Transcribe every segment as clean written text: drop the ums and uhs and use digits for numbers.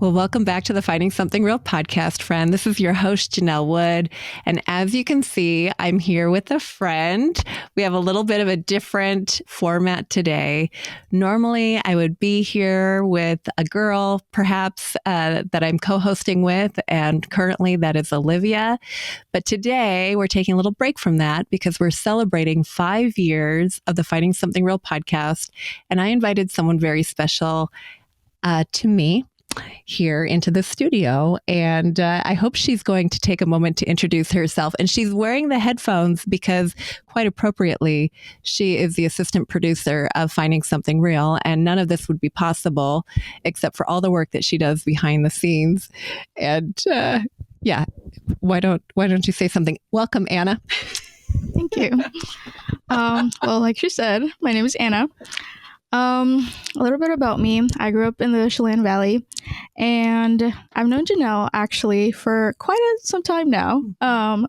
Well, welcome back to the Finding Something Real podcast, friend. This is your host, Janelle Wood. And as you can see, I'm here with a friend. We have a little bit of a different format today. Normally, I would be here with a girl, perhaps, that I'm co-hosting with. And currently, that is Olivea. But today, we're taking a little break from that because we're celebrating 5 years of the Finding Something Real podcast. And I invited someone very special to me here into the studio. And I hope she's going to take a moment to introduce herself. And she's wearing the headphones because, quite appropriately, she is the assistant producer of Finding Something Real. And none of this would be possible except for all the work that she does behind the scenes. And why don't you say something? Welcome, Anna. Thank you. Well, like she said, my name is Anna. A little bit about me. I grew up in the Chelan Valley, and I've known Janelle actually for quite some time now.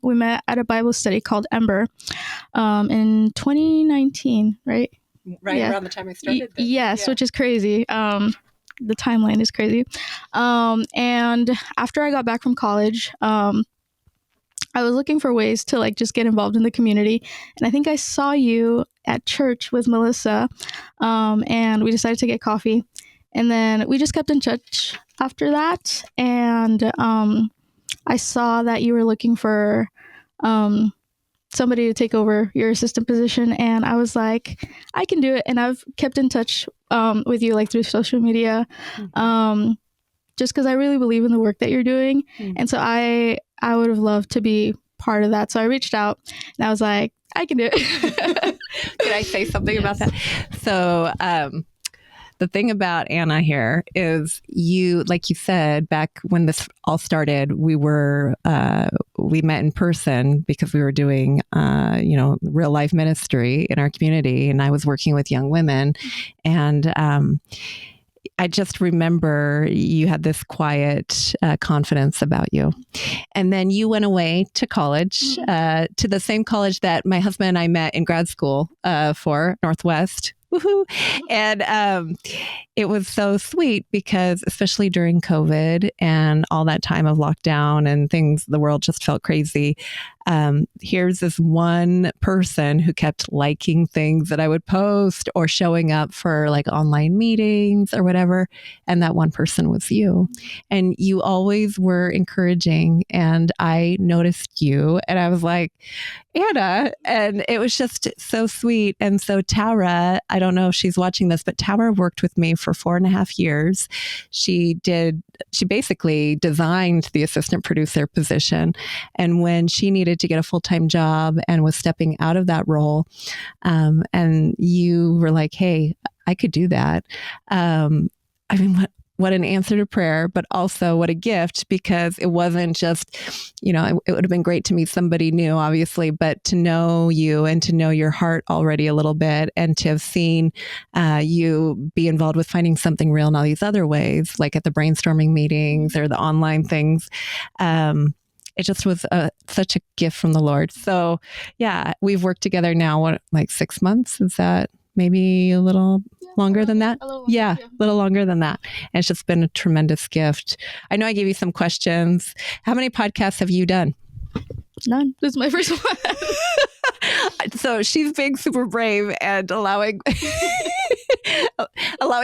We met at a Bible study called Ember in 2019, right? Right around the time I started this. Yes, which is crazy. The timeline is crazy. And after I got back from college, I was looking for ways to just get involved in the community. And I think I saw you at church with Melissa, and we decided to get coffee. And then we just kept in touch after that. And I saw that you were looking for somebody to take over your assistant position. And I was like, I can do it. And I've kept in touch with you through social media, just because I really believe in the work that you're doing. And so I would have loved to be part of that. So I reached out and I was like, I can do it. Can I say something about that? So the thing about Anna here is you, like you said, back when this all started, we met in person because we were doing, real life ministry in our community. And I was working with young women. And I just remember you had this quiet confidence about you. And then you went away to college, to the same college that my husband and I met in grad school for, Northwest. Woohoo. And it was so sweet because, especially during COVID and all that time of lockdown and things, the world just felt crazy. Here's this one person who kept liking things that I would post or showing up for online meetings or whatever. And that one person was you. And you always were encouraging. And I noticed you and I was like, Anna. And it was just so sweet. And so Tara, I don't know if she's watching this, but Tara worked with me for 4.5 years. She basically designed the assistant producer position. And when she needed to get a full-time job and was stepping out of that role, and you were like, hey, I could do that. What an answer to prayer, but also what a gift, because it wasn't just, it would have been great to meet somebody new, obviously, but to know you and to know your heart already a little bit and to have seen you be involved with Finding Something Real in all these other ways, like at the brainstorming meetings or the online things. It just was such a gift from the Lord. So yeah, we've worked together now, 6 months? Is that maybe a little longer than that? A little longer than that. And it's just been a tremendous gift. I know I gave you some questions. How many podcasts have you done? None. This is my first one. So she's being super brave and allowing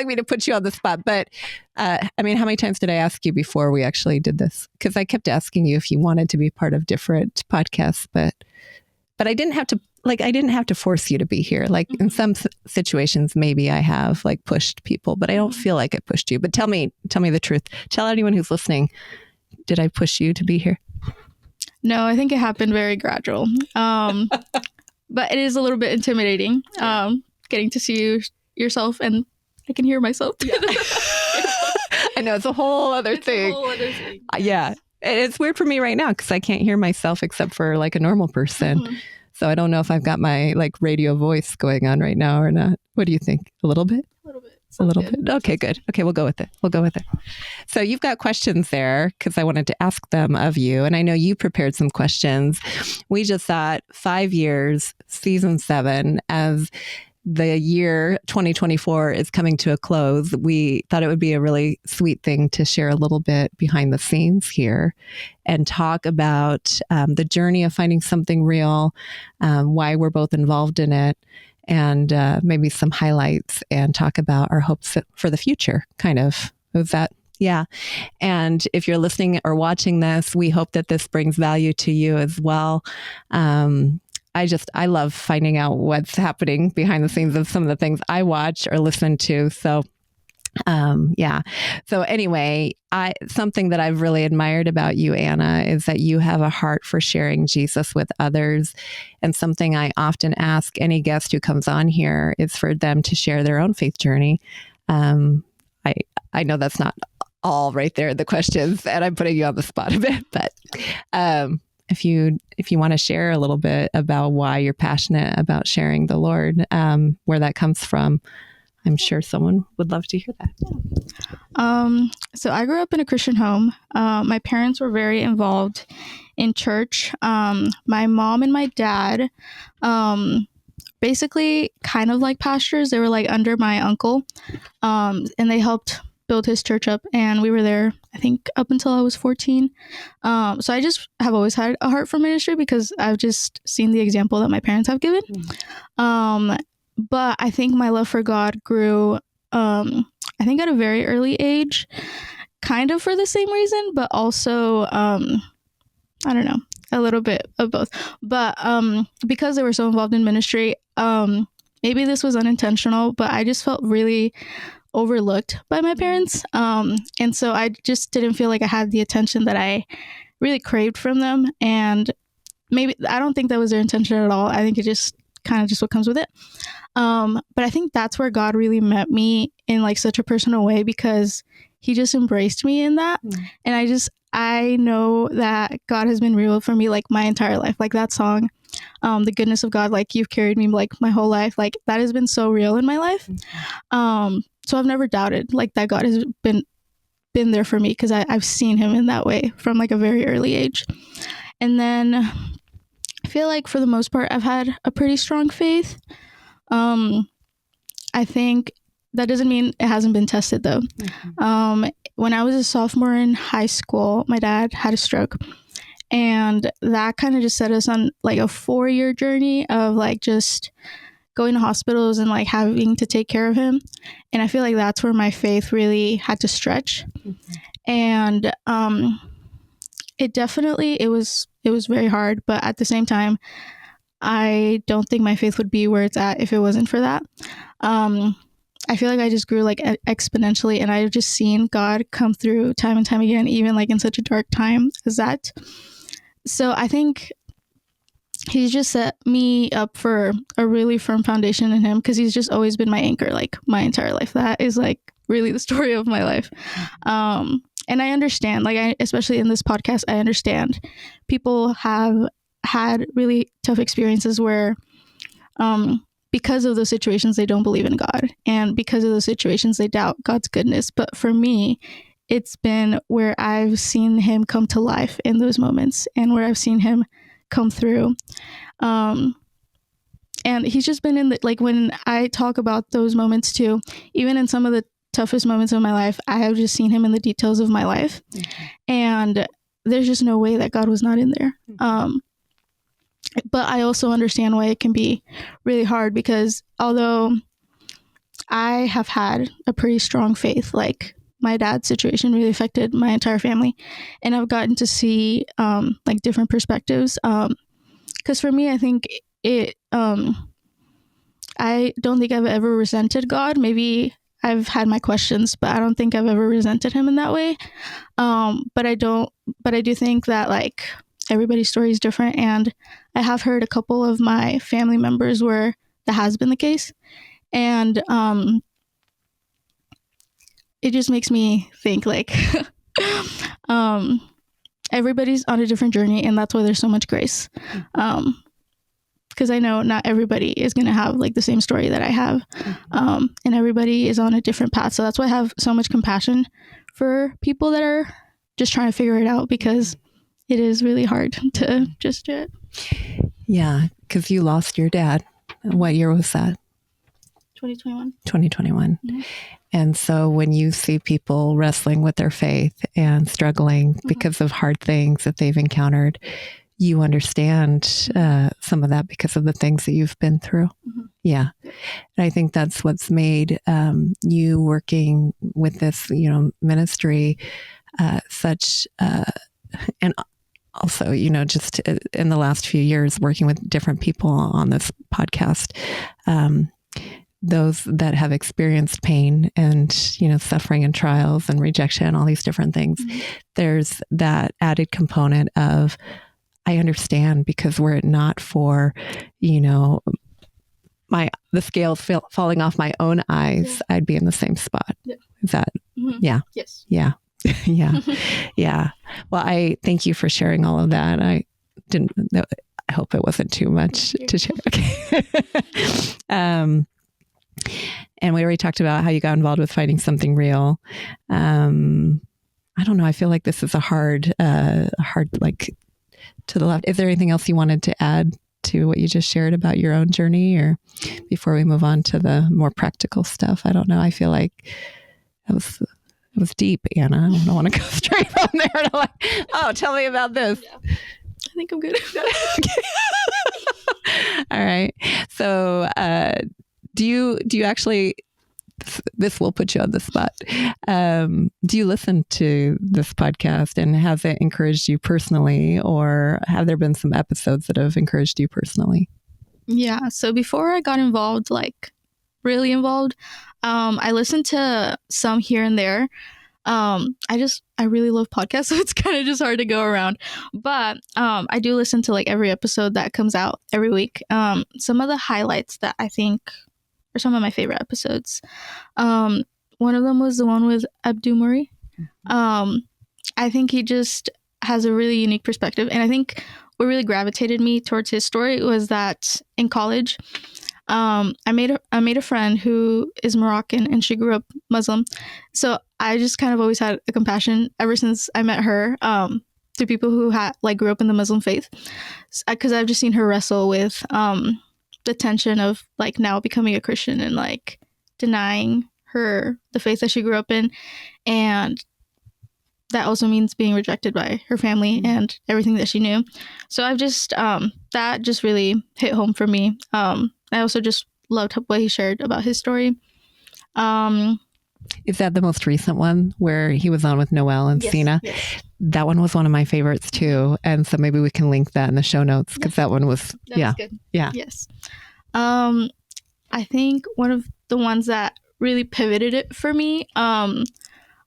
me to put you on the spot. But how many times did I ask you before we actually did this? Because I kept asking you if you wanted to be part of different podcasts, but I didn't have to. I didn't have to force you to be here. In some situations, maybe I have pushed people, but I don't feel like I pushed you. But tell me the truth. Tell anyone who's listening, did I push you to be here? No, I think it happened very gradual. But it is a little bit intimidating, getting to see yourself, and I can hear myself. Yeah. I know, it's a whole other thing. Yeah. It's weird for me right now because I can't hear myself except for a normal person. Mm-hmm. So I don't know if I've got my radio voice going on right now or not. What do you think? A little bit? A little bit. A little bit. Okay, good. Okay, we'll go with it. So you've got questions there because I wanted to ask them of you. And I know you prepared some questions. We just thought 5 years, season 7, as the year 2024 is coming to a close, we thought it would be a really sweet thing to share a little bit behind the scenes here and talk about the journey of finding something real, why we're both involved in it, and maybe some highlights, and talk about our hopes for the future, kind of. Was that? Yeah. And if you're listening or watching this, we hope that this brings value to you as well. I love finding out what's happening behind the scenes of some of the things I watch or listen to. So, yeah. So anyway, something that I've really admired about you, Anna, is that you have a heart for sharing Jesus with others. And something I often ask any guest who comes on here is for them to share their own faith journey. I know that's not all right there, the questions, and I'm putting you on the spot a bit, but, if you want to share a little bit about why you're passionate about sharing the Lord, where that comes from, I'm sure someone would love to hear that. So I grew up in a Christian home. My parents were very involved in church. My mom and my dad, basically kind of like pastors. They were like under my uncle, and they helped build his church up, and we were there, I think, up until I was 14. So I just have always had a heart for ministry because I've just seen the example that my parents have given. But I think my love for God grew, I think at a very early age, kind of for the same reason, but also, I don't know, a little bit of both. But because they were so involved in ministry, maybe this was unintentional, but I just felt really overlooked by my parents. And so I just didn't feel like I had the attention that I really craved from them. And maybe, I don't think that was their intention at all. I think it just kind of just what comes with it. But I think that's where God really met me in like such a personal way, because he just embraced me in that. And I know that God has been real for me like my entire life. Like that song, the goodness of God, like you've carried me like my whole life, like that has been so real in my life. So I've never doubted like that God has been there for me, because I've seen him in that way from like a very early age. And then I feel like for the most part, I've had a pretty strong faith. I think that doesn't mean it hasn't been tested though. When I was a sophomore in high school, my dad had a stroke, and that kind of just set us on like a 4-year journey of like just going to hospitals and like having to take care of him. And I feel like that's where my faith really had to stretch. And it was very hard, but at the same time, I don't think my faith would be where it's at if it wasn't for that. I feel like I just grew like exponentially, and I've just seen God come through time and time again, even like in such a dark time as that. So I think he's just set me up for a really firm foundation in him, because he's just always been my anchor like my entire life. That is like really the story of my life. And I understand, like, especially in this podcast, I understand people have had really tough experiences where because of those situations, they don't believe in God. And because of those situations, they doubt God's goodness. But for me, it's been where I've seen him come to life in those moments, and where I've seen him come through. And he's just been in the, like, when I talk about those moments too, even in some of the toughest moments of my life, I have just seen him in the details of my life. And there's just no way that God was not in there. But I also understand why it can be really hard, because although I have had a pretty strong faith, like my dad's situation really affected my entire family, and I've gotten to see like different perspectives. Because for me, I think I don't think I've ever resented God. Maybe I've had my questions, but I don't think I've ever resented him in that way. But I do think that like everybody's story is different, and I have heard a couple of my family members where that has been the case, and it just makes me think like everybody's on a different journey, and that's why there's so much grace. Because I know not everybody is going to have like the same story that I have, and everybody is on a different path. So that's why I have so much compassion for people that are just trying to figure it out, because it is really hard to just do it. Yeah, because you lost your dad. What year was that? 2021. 2021. Mm-hmm. And so when you see people wrestling with their faith and struggling because of hard things that they've encountered, you understand some of that because of the things that you've been through. Yeah. And I think that's what's made you working with this, ministry such, and also, just in the last few years, working with different people on this podcast, those that have experienced pain and, suffering and trials and rejection, all these different things, there's that added component of, I understand, because were it not for, the scales falling off my own eyes, I'd be in the same spot. Yeah. Is that? Yeah. Yes. Yeah. Yeah. Yeah. Well, I thank you for sharing all of that. I hope it wasn't too much to share. Okay. And we already talked about how you got involved with Finding Something Real. I don't know. I feel like this is a hard, like to the left. Is there anything else you wanted to add to what you just shared about your own journey, or before we move on to the more practical stuff? I don't know. I feel like it was deep, Anna. I don't want to go straight from there. And I'm like, oh, tell me about this. Yeah. I think I'm good. All right. So, do you actually, this will put you on the spot. Do you listen to this podcast, and has it encouraged you personally, or have there been some episodes that have encouraged you personally? Yeah. So before I got involved, like really involved, I listened to some here and there. I really love podcasts, so it's kind of just hard to go around. But I do listen to like every episode that comes out every week. Some of the highlights that I think are some of my favorite episodes. One of them was the one with Abdu Murray. I think he just has a really unique perspective, and I think what really gravitated me towards his story was that in college, I made a friend who is Moroccan, and she grew up Muslim. So I just kind of always had a compassion ever since I met her, to people who grew up in the Muslim faith, because I've just seen her wrestle with the tension of like now becoming a Christian and like denying her the faith that she grew up in, and that also means being rejected by her family and everything that she knew. So I've just that just really hit home for me. I also just loved what he shared about his story. Is that the most recent one where he was on with Noelle and Sina? Yes. That one was one of my favorites too. And so maybe we can link that in the show notes, because that one was, was good. Yeah. Yes. I think one of the ones that really pivoted it for me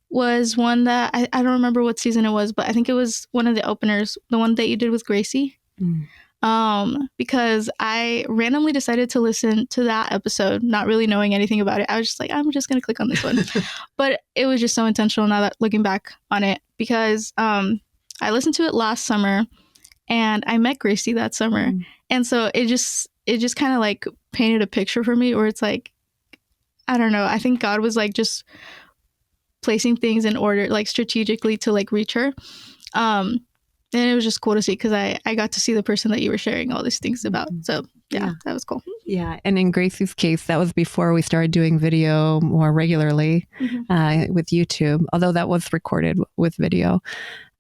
was one that I don't remember what season it was, but I think it was one of the openers, the one that you did with Gracie. Because I randomly decided to listen to that episode, not really knowing anything about it. I was just like, I'm just going to click on this one. But it was just so intentional now that looking back on it, because I listened to it last summer and I met Gracie that summer. And so it just kind of like painted a picture for me where it's like, I don't know. I think God was like just placing things in order, like strategically to like reach her. And it was just cool to see, because I got to see the person that you were sharing all these things about. So yeah, that was cool. Yeah. And in Gracie's case, that was before we started doing video more regularly with YouTube, although that was recorded with video.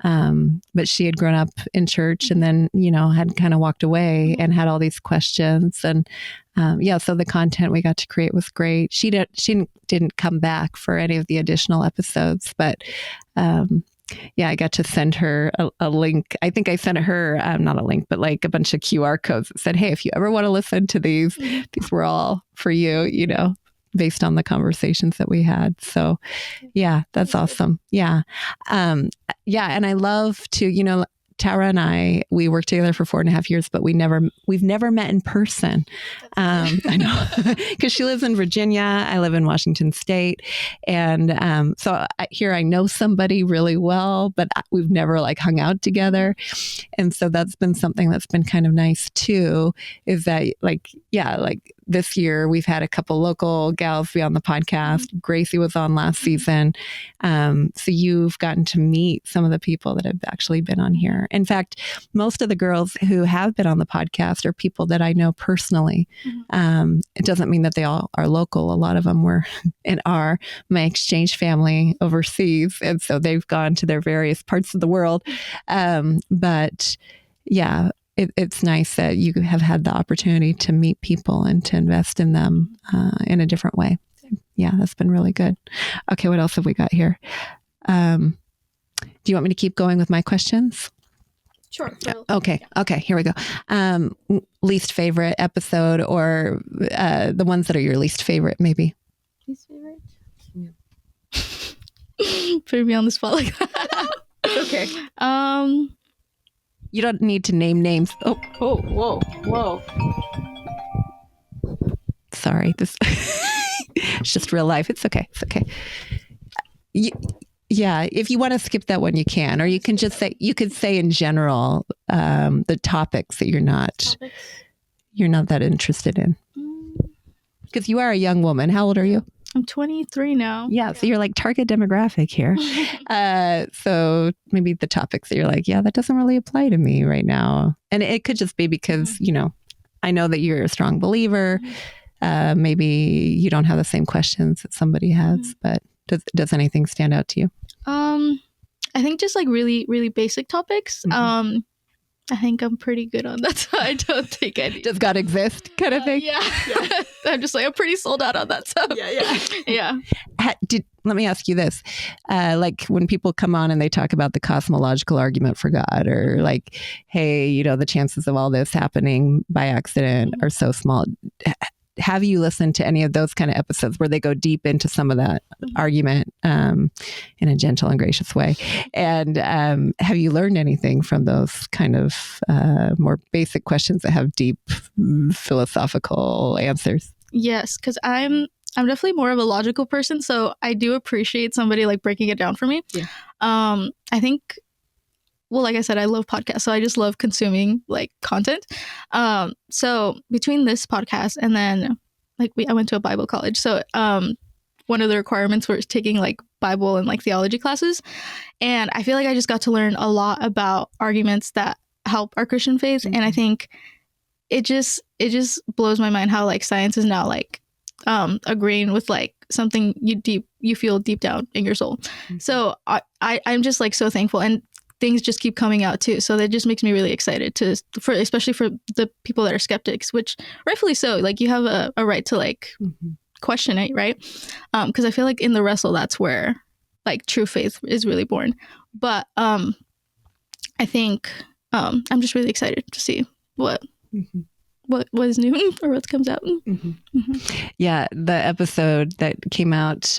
But she had grown up in church and then, had kind of walked away and had all these questions. And so the content we got to create was great. She didn't come back for any of the additional episodes, but I got to send her a link. I think I sent her, not a link, but like a bunch of QR codes that said, hey, if you ever want to listen to these were all for you, based on the conversations that we had. So yeah, that's awesome. Yeah. And I love to, Tara and I, we worked together for 4.5 years, but we've never met in person. I know, because she lives in Virginia. I live in Washington State. And so I know somebody really well, but we've never like hung out together. And so that's been something that's been kind of nice too, is that this year we've had a couple local gals be on the podcast. Gracie was on last season. So you've gotten to meet some of the people that have actually been on here. In fact, most of the girls who have been on the podcast are people that I know personally. It doesn't mean that they all are local. A lot of them were and are my exchange family overseas. And so they've gone to their various parts of the world. But yeah, it's nice that you have had the opportunity to meet people and to invest in them in a different way. Yeah, that's been really good. Okay, what else have we got here? Do you want me to keep going with my questions? Sure. Okay, here we go. Least favorite episode, or the ones that are your least favorite, maybe? Least favorite? Yeah. Put me on the spot like that. Okay. You don't need to name names. Whoa. Sorry, this it's just real life. It's okay. Yeah, if you want to skip that one, you can, or you can just say, you could say in general the topics that you're not that interested in. Because you are a young woman. How old are you? I'm 23 now. Yeah, so you're like target demographic here. So maybe the topics that you're like, yeah, that doesn't really apply to me right now. And it could just be because, I know that you're a strong believer. Maybe you don't have the same questions that somebody has, but does anything stand out to you? I think just like really, really basic topics. I think I'm pretty good on that. So I don't think I need. Does God exist kind of thing? Yeah. I'm just like, I'm pretty sold out on that stuff. Yeah. Let me ask you this. Like when people come on and they talk about the cosmological argument for God, or like, hey, the chances of all this happening by accident are so small. Have you listened to any of those kind of episodes where they go deep into some of that argument in a gentle and gracious way? And have you learned anything from those kind of more basic questions that have deep philosophical answers? Yes, because I'm definitely more of a logical person, so I do appreciate somebody like breaking it down for me. Yeah. I think, well, like I said, I love podcasts, so I just love consuming like content. So between this podcast and then I went to a Bible college, so one of the requirements was taking like Bible and like theology classes, and I feel like I just got to learn a lot about arguments that help our Christian faith, and I think it just blows my mind how like science is now like agreeing with like something you feel deep down in your soul. So I'm just like so thankful, and things just keep coming out too. So that just makes me really excited especially for the people that are skeptics, which rightfully so. Like you have a right to like question it, right? Because I feel like in the wrestle, that's where like true faith is really born. But I think I'm just really excited to see what is new or what comes out. Yeah, the episode that came out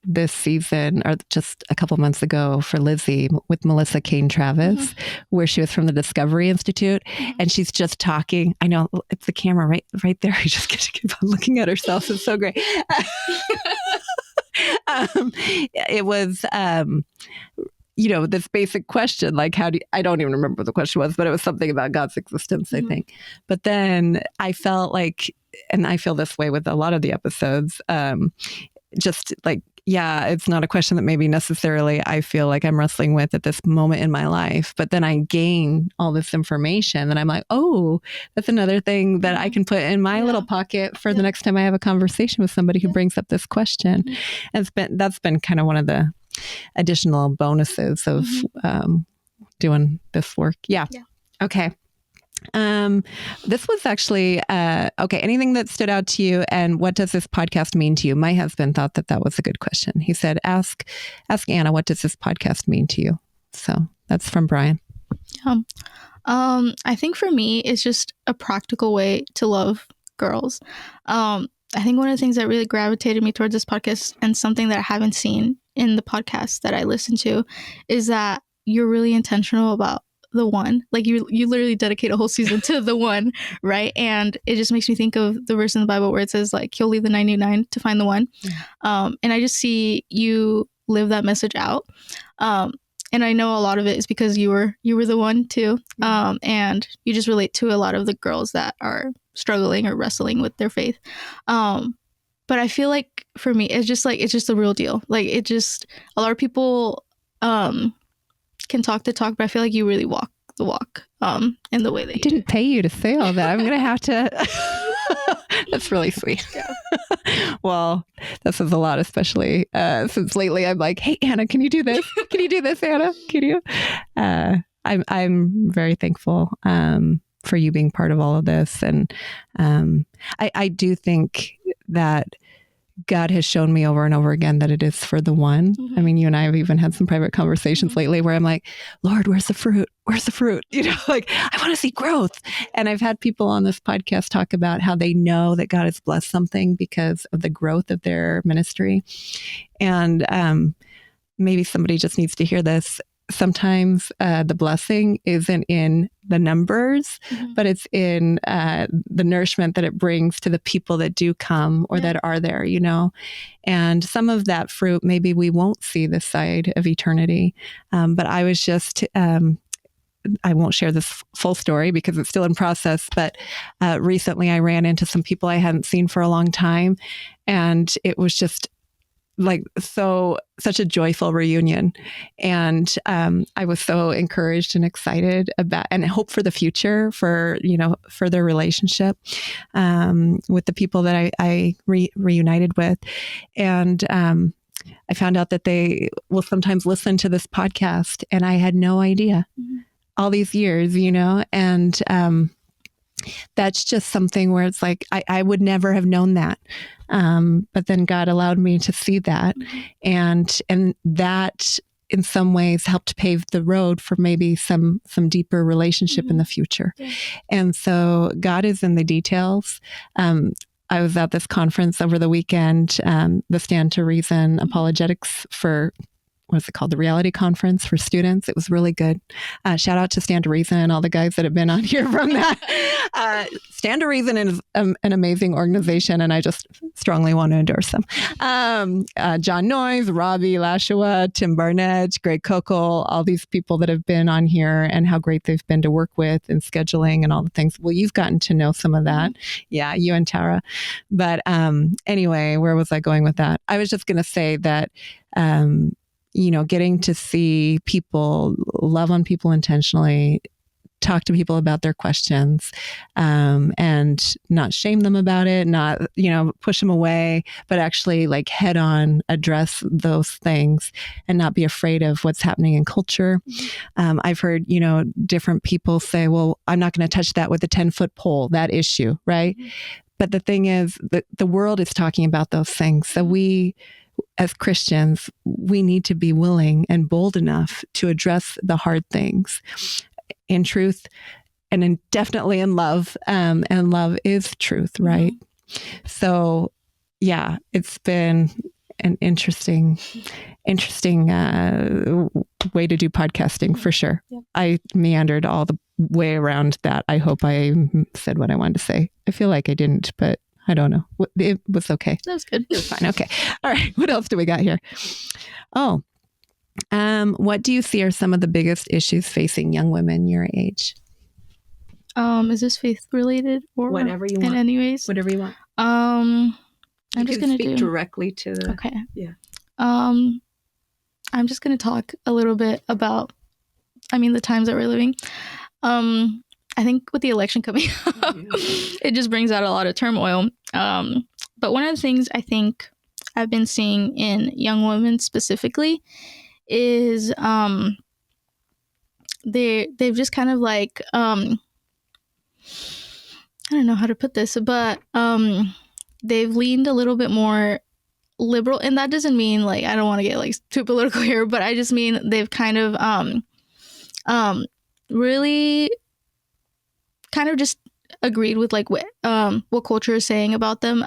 this season, or just a couple months ago for Lizzie, with Melissa Kane Travis, where she was from the Discovery Institute, and she's just talking. I know it's the camera right there. I just get to keep on looking at herself. It's so great. It was this basic question, like I don't even remember what the question was, but it was something about God's existence, I think. But then I felt like, and I feel this way with a lot of the episodes, just like, yeah, it's not a question that maybe necessarily I feel like I'm wrestling with at this moment in my life, but then I gain all this information and I'm like, oh, that's another thing that I can put in my little pocket for the next time I have a conversation with somebody who brings up this question. And that's been kind of one of the additional bonuses of doing this work. Yeah. Okay. This was actually, okay. Anything that stood out to you, and what does this podcast mean to you? My husband thought that was a good question. He said, ask Anna, what does this podcast mean to you? So that's from Brian. I think for me, it's just a practical way to love girls. I think one of the things that really gravitated me towards this podcast, and something that I haven't seen in the podcasts that I listen to, is that you're really intentional about the one. Like you literally dedicate a whole season to the one, right? And it just makes me think of the verse in the Bible where it says like, he'll leave the 99 to find the one. And I just see you live that message out. And I know a lot of it is because you were the one too. And you just relate to a lot of the girls that are struggling or wrestling with their faith. But I feel like for me, it's just the real deal. Like, it just, a lot of people can talk the talk, but I feel like you really walk the walk in the way that you didn't pay you to say all that. I'm going to have to. That's really sweet. Yeah. Well, that says a lot, especially since lately I'm like, hey, Anna, can you do this? Can you do this, Anna? Can you? I'm very thankful for you being part of all of this. And I do think that God has shown me over and over again that it is for the one. Mm-hmm. I mean, you and I have even had some private conversations mm-hmm. lately where I'm like, Lord, where's the fruit? Where's the fruit? You know, like, I want to see growth. And I've had people on this podcast talk about how they know that God has blessed something because of the growth of their ministry. And maybe somebody just needs to hear this. Sometimes the blessing isn't in the numbers, mm-hmm. but it's in the nourishment that it brings to the people that do come or that are there, you know. And some of that fruit, maybe we won't see this side of eternity. But I was just, I won't share this full story because it's still in process, but recently I ran into some people I hadn't seen for a long time. And it was just like such a joyful reunion. And I was so encouraged and excited about and hope for the future for, you know, further relationship with the people that I reunited with. And I found out that they will sometimes listen to this podcast, and I had no idea mm-hmm. all these years, you know, and that's just something where it's like, I would never have known that. But then God allowed me to see that. Mm-hmm. And that in some ways helped pave the road for maybe some deeper relationship mm-hmm. in the future. Yeah. And so God is in the details. I was at this conference over the weekend, the Stand to Reason Apologetics for, what's it called? The Reality Conference for students. It was really good. Shout out to Stand to Reason and all the guys that have been on here from that. Stand to Reason is an amazing organization, and I just strongly want to endorse them. John Noyes, Robbie Lashua, Tim Barnett, Greg Kokel, all these people that have been on here and how great they've been to work with and scheduling and all the things. Well, you've gotten to know some of that. Yeah, you and Tara. But anyway, where was I going with that? I was just going to say that you know, getting to see people love on people intentionally, talk to people about their questions, and not shame them about it, not, you know, push them away, but actually like head on address those things and not be afraid of what's happening in culture. I've heard, you know, different people say, well, I'm not going to touch that with a 10-foot pole, that issue, right? Mm-hmm. But the thing is that the world is talking about those things. So we, as Christians, we need to be willing and bold enough to address the hard things in truth and definitely in love. And love is truth, right? Mm-hmm. So, yeah, it's been an interesting way to do podcasting for sure. Yeah. I meandered all the way around that. I hope I said what I wanted to say. I feel like I didn't, but I don't know. It was okay. That was good. It was fine. Okay. All right. What else do we got here? Oh, what do you see are some of the biggest issues facing young women your age? Is this faith related or whatever you want? In any ways, whatever you want. I'm just going to speak directly to the. Okay. Yeah. I'm just going to talk a little bit about, the times that we're living. I think with the election coming up, it just brings out a lot of turmoil. But one of the things I think I've been seeing in young women specifically is they've just kind of like, I don't know how to put this, but they've leaned a little bit more liberal. And that doesn't mean like, I don't want to get like too political here, but I just mean they've kind of really kind of just agreed with like what culture is saying about them.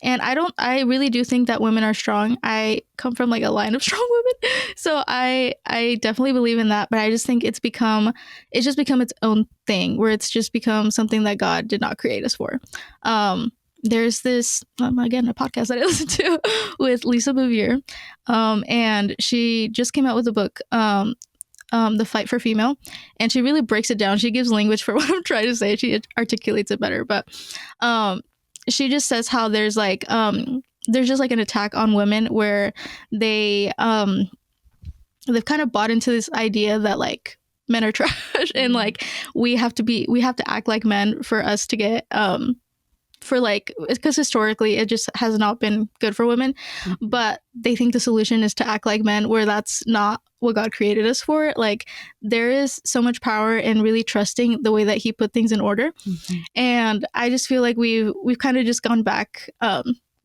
And I really do think that women are strong. I come from like a line of strong women. So I definitely believe in that, but I just think it's just become its own thing where it's just become something that God did not create us for. There's this, again, a podcast that I listen to with Lisa Bouvier. And she just came out with a book, The Fight for Female, and she really breaks it down. She gives language for what I'm trying to say. She articulates it better, but she just says how there's just like an attack on women where they've kind of bought into this idea that like men are trash and like we have to act like men for us to get because historically it just has not been good for women. But they think the solution is to act like men, where that's not what God created us for. Like, there is so much power in really trusting the way that he put things in order. And I just feel like we've kind of just gone back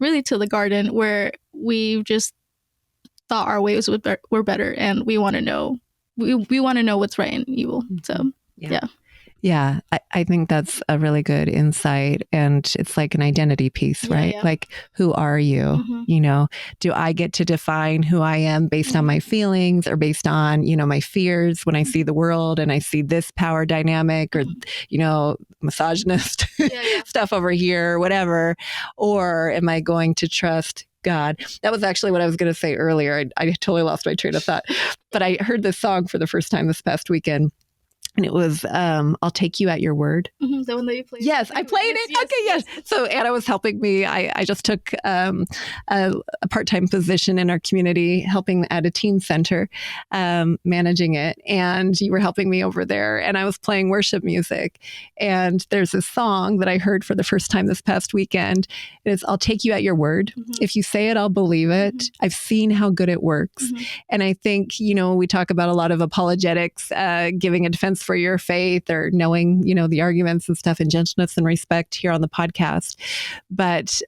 really to the garden, where we've just thought our ways were better, and we want to know what's right and evil. So Yeah, I think that's a really good insight. And it's like an identity piece, right? Yeah. Like, who are you? You know, do I get to define who I am based on my feelings, or based on, you know, my fears when I see the world and I see this power dynamic, or, you know, misogynist stuff over here, whatever? Or am I going to trust God? That was actually what I was going to say earlier. I totally lost my train of thought. But I heard this song for the first time this past weekend. And it was, I'll Take You at Your Word. The one that you played. Yes, I played it. Okay, yes. So Anna was helping me. I just took a part-time position in our community, helping at a teen center, managing it. And you were helping me over there. And I was playing worship music. And there's this song that I heard for the first time this past weekend. It's, I'll take you at your word. If you say it, I'll believe it. I've seen how good it works. And I think, you know, we talk about a lot of apologetics, giving a defense for your faith, or knowing, you know, the arguments and stuff, and gentleness and respect here on the podcast. But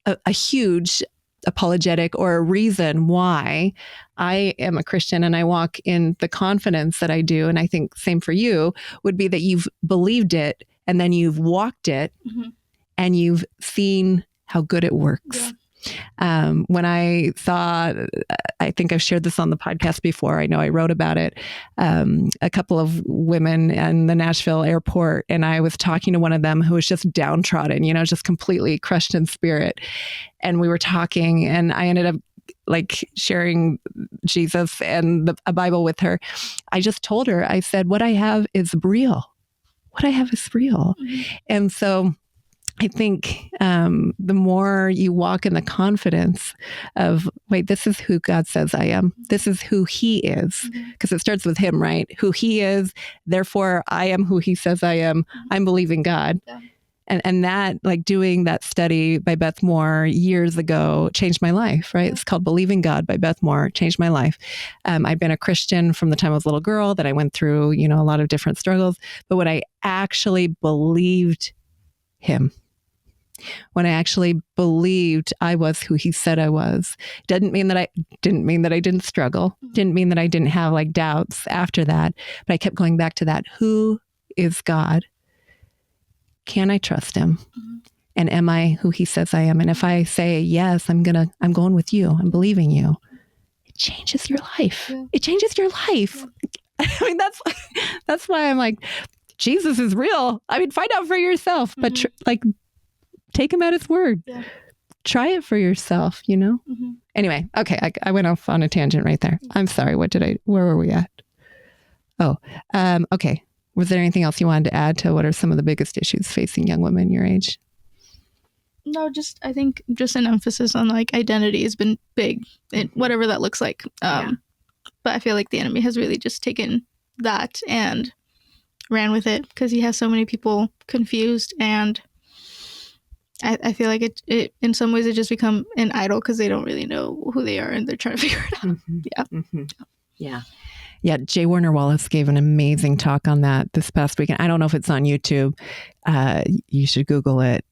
a huge apologetic, or a reason why I am a Christian and I walk in the confidence that I do, and I think same for you, would be that you've believed it, and then you've walked it, and you've seen how good it works. When I saw, I think I've shared this on the podcast before, I know I wrote about it, a couple of women in the Nashville airport, and I was talking to one of them who was just downtrodden, you know, just completely crushed in spirit. And we were talking, and I ended up like sharing Jesus and a Bible with her. I just told her, I said, what I have is real. What I have is real. And so I think the more you walk in the confidence of, wait, this is who God says I am. This is who he is. Because it starts with him, right? Who he is. Therefore, I am who he says I am. I'm believing God. And that, like, doing that study by Beth Moore years ago changed my life, right? It's called Believing God by Beth Moore, changed my life. I've been a Christian from the time I was a little girl, that I went through, you know, a lot of different struggles. But when I actually believed him, when I actually believed I was who he said I was, didn't mean that I didn't struggle, didn't mean that I didn't have like doubts after that, but I kept going back to that. Who is God? Can I trust him? And am I who he says I am? And if I say, yes, I'm going with you, I'm believing you, it changes your life. It changes your life. I mean, that's why I'm like, Jesus is real. I mean, find out for yourself, but take him at his word. Try it for yourself, you know? Anyway, okay. I went off on a tangent right there. I'm sorry. where were we at? Okay. Was there anything else you wanted to add to what are some of the biggest issues facing young women your age? No, I think just an emphasis on like identity has been big, whatever that looks like. But I feel like the enemy has really just taken that and ran with it, because he has so many people confused, and I feel like it in some ways it just become an idol, because they don't really know who they are and they're trying to figure it out. Yeah, J. Warner Wallace gave an amazing talk on that this past weekend. I don't know if it's on YouTube. You should Google it.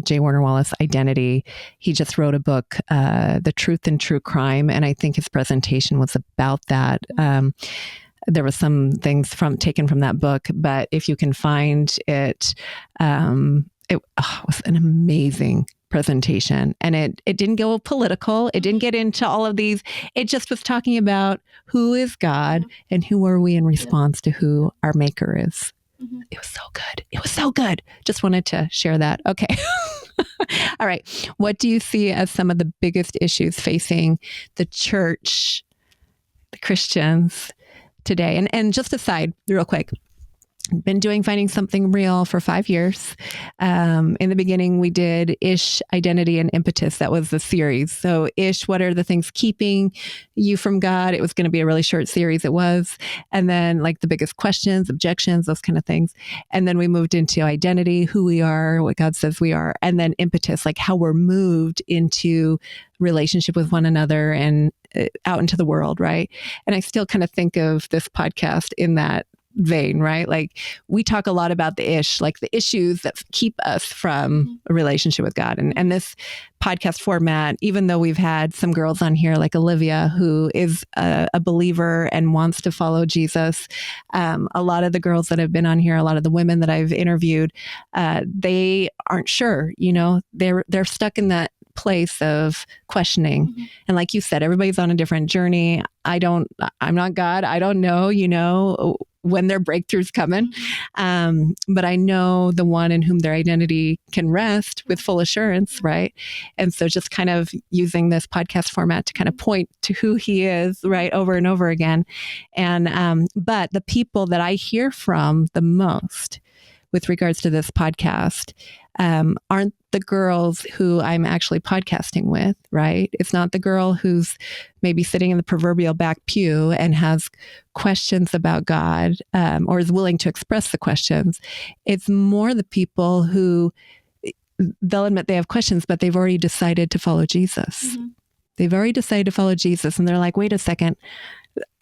J. Warner Wallace, Identity. He just wrote a book, The Truth in True Crime. And I think his presentation was about that. There was some things taken from that book, but if you can find it, it was an amazing presentation. And it didn't go political. It didn't get into all of these. It just was talking about who is God and who are we in response to who our maker is. It was so good. It was so good. Just wanted to share that. Okay. All right. What do you see as some of the biggest issues facing the church, the Christians today. And just aside, real quick, been doing Finding Something Real for 5 years. In the beginning, we did Ish, Identity, and Impetus. That was the series. So Ish, what are the things keeping you from God? It was going to be a really short series. It was. And then like the biggest questions, objections, those kind of things. And then we moved into Identity, who we are, what God says we are. And then Impetus, like how we're moved into relationship with one another and out into the world, right? And I still kind of think of this podcast in that vein, right? Like we talk a lot about the ish, like the issues that keep us from a relationship with God. And this podcast format, even though we've had some girls on here like Olivea, who is a believer and wants to follow Jesus. A lot of the girls that have been on here, a lot of the women that I've interviewed, they aren't sure, they're stuck in that place of questioning. And like you said, everybody's on a different journey. I'm not God. I don't know, when their breakthrough's coming. But I know the one in whom their identity can rest with full assurance, right? And so just kind of using this podcast format to kind of point to who he is, right, over and over again. And but the people that I hear from the most with regards to this podcast aren't the girls who I'm actually podcasting with, right? It's not the girl who's maybe sitting in the proverbial back pew and has questions about God or is willing to express the questions. It's more the people who they'll admit they have questions, but they've already decided to follow Jesus. They've already decided to follow Jesus. And they're like, wait a second,